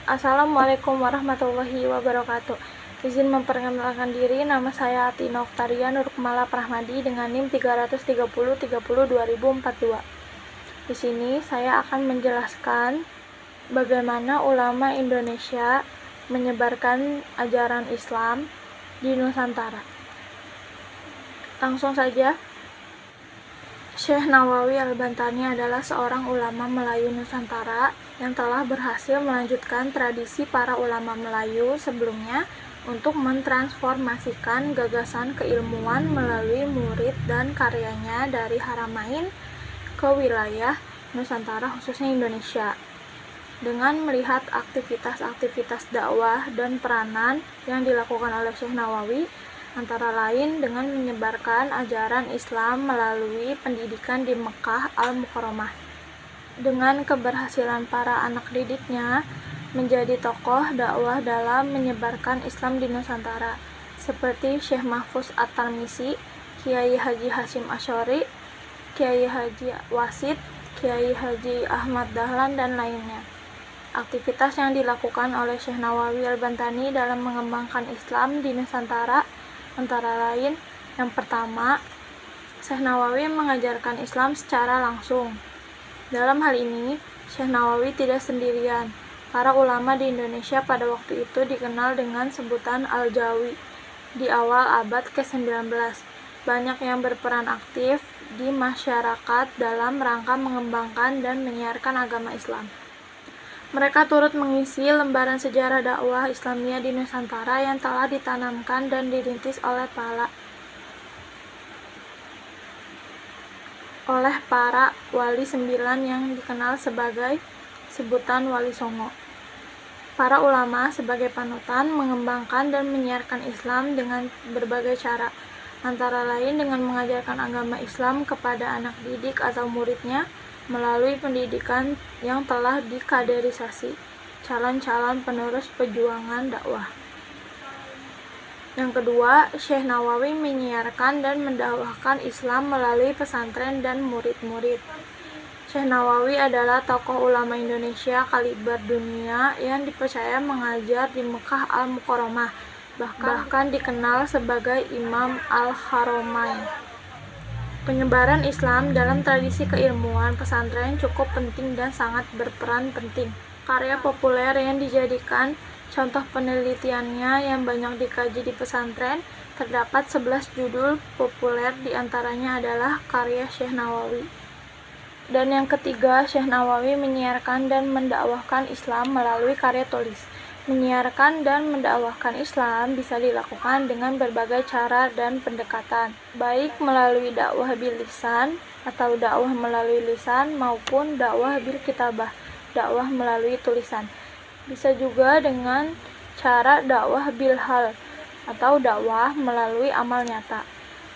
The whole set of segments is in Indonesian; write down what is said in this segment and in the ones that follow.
Assalamualaikum warahmatullahi wabarakatuh. Izin memperkenalkan diri, nama saya Atina Oktaria Nurkumala Prahmadi dengan NIM 330302042. Di sini saya akan menjelaskan bagaimana ulama Indonesia menyebarkan ajaran Islam di Nusantara. Langsung saja. Syekh Nawawi Al-Bantani adalah seorang ulama Melayu Nusantara yang telah berhasil melanjutkan tradisi para ulama Melayu sebelumnya untuk mentransformasikan gagasan keilmuan melalui murid dan karyanya dari Haramain ke wilayah Nusantara khususnya Indonesia. Dengan melihat aktivitas-aktivitas dakwah dan peranan yang dilakukan oleh Syekh Nawawi, antara lain dengan menyebarkan ajaran Islam melalui pendidikan di Mekah Al-Mukarramah. Dengan keberhasilan para anak didiknya menjadi tokoh dakwah dalam menyebarkan Islam di Nusantara, seperti Syekh Mahfuz At-Tarmisi, Kiai Haji Hasyim Asy'ari, Kiai Haji Wasid, Kiai Haji Ahmad Dahlan, dan lainnya. Aktivitas yang dilakukan oleh Syekh Nawawi Al-Bantani dalam mengembangkan Islam di Nusantara antara lain, yang pertama, Syekh Nawawi mengajarkan Islam secara langsung. Dalam hal ini, Syekh Nawawi tidak sendirian. Para ulama di Indonesia pada waktu itu dikenal dengan sebutan Al-Jawi. Di awal abad ke-19, banyak yang berperan aktif di masyarakat dalam rangka mengembangkan dan menyiarkan agama Islam. Mereka turut mengisi lembaran sejarah dakwah Islamiyah di Nusantara yang telah ditanamkan dan dirintis oleh para wali sembilan yang dikenal sebagai sebutan Wali Songo. Para ulama sebagai panutan mengembangkan dan menyiarkan Islam dengan berbagai cara, antara lain dengan mengajarkan agama Islam kepada anak didik atau muridnya melalui pendidikan yang telah dikaderisasi calon-calon penerus perjuangan dakwah. Yang kedua, Syekh Nawawi menyiarkan dan mendakwahkan Islam melalui pesantren dan murid-murid. Syekh Nawawi adalah tokoh ulama Indonesia kaliber dunia yang dipercaya mengajar di Mekah Al-Mukarramah, bahkan dikenal sebagai Imam Al-Haramain. Penyebaran Islam dalam tradisi keilmuan pesantren cukup penting dan sangat berperan penting. Karya populer yang dijadikan contoh penelitiannya yang banyak dikaji di pesantren, terdapat 11 judul populer, diantaranya adalah karya Syekh Nawawi. Dan yang ketiga, Syekh Nawawi menyiarkan dan mendakwahkan Islam melalui karya tulis. Menyiarkan dan mendakwahkan Islam bisa dilakukan dengan berbagai cara dan pendekatan, baik melalui dakwah bil lisan atau dakwah melalui lisan maupun dakwah bil kitabah, dakwah melalui tulisan. Bisa juga dengan cara dakwah bil hal atau dakwah melalui amal nyata.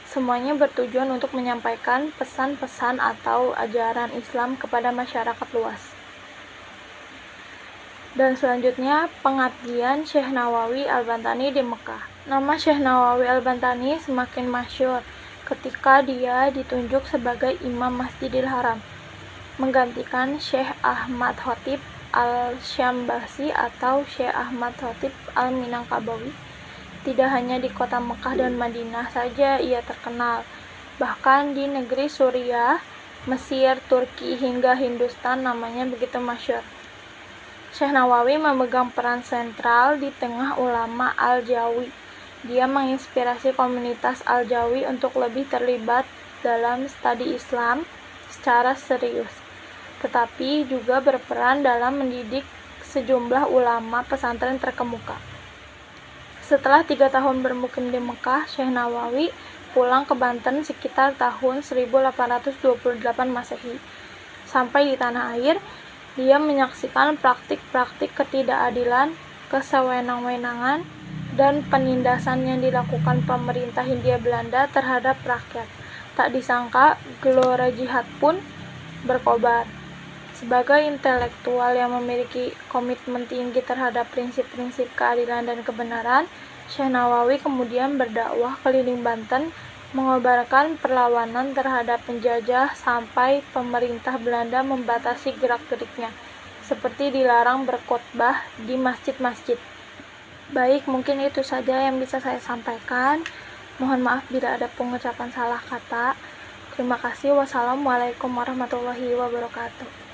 Semuanya bertujuan untuk menyampaikan pesan-pesan atau ajaran Islam kepada masyarakat luas. Dan selanjutnya, pengabdian Syekh Nawawi Al-Bantani di Mekah. Nama Syekh Nawawi Al-Bantani semakin masyhur ketika dia ditunjuk sebagai Imam Masjidil Haram, menggantikan Syekh Ahmad Khotib Al-Syambasi atau Syekh Ahmad Khotib Al-Minangkabawi. Tidak hanya di kota Mekah dan Madinah saja ia terkenal, bahkan di negeri Suriah, Mesir, Turki, hingga Hindustan namanya begitu masyhur. Syekh Nawawi memegang peran sentral di tengah ulama Al-Jawi. Dia menginspirasi komunitas Al-Jawi untuk lebih terlibat dalam studi Islam secara serius, tetapi juga berperan dalam mendidik sejumlah ulama pesantren terkemuka. Setelah 3 tahun bermukim di Mekah, Syekh Nawawi pulang ke Banten sekitar tahun 1828 Masehi. Sampai di tanah air, dia menyaksikan praktik-praktik ketidakadilan, kesewenang-wenangan, dan penindasan yang dilakukan pemerintah Hindia Belanda terhadap rakyat. Tak disangka, gelora jihad pun berkobar. Sebagai intelektual yang memiliki komitmen tinggi terhadap prinsip-prinsip keadilan dan kebenaran, Syekh Nawawi kemudian berdakwah keliling Banten mengobarkan perlawanan terhadap penjajah sampai pemerintah Belanda membatasi gerak-geriknya. seperti dilarang berkhotbah di masjid-masjid. Baik, mungkin itu saja yang bisa saya sampaikan. Mohon maaf bila ada pengucapan salah kata. Terima kasih. Wassalamualaikum warahmatullahi wabarakatuh.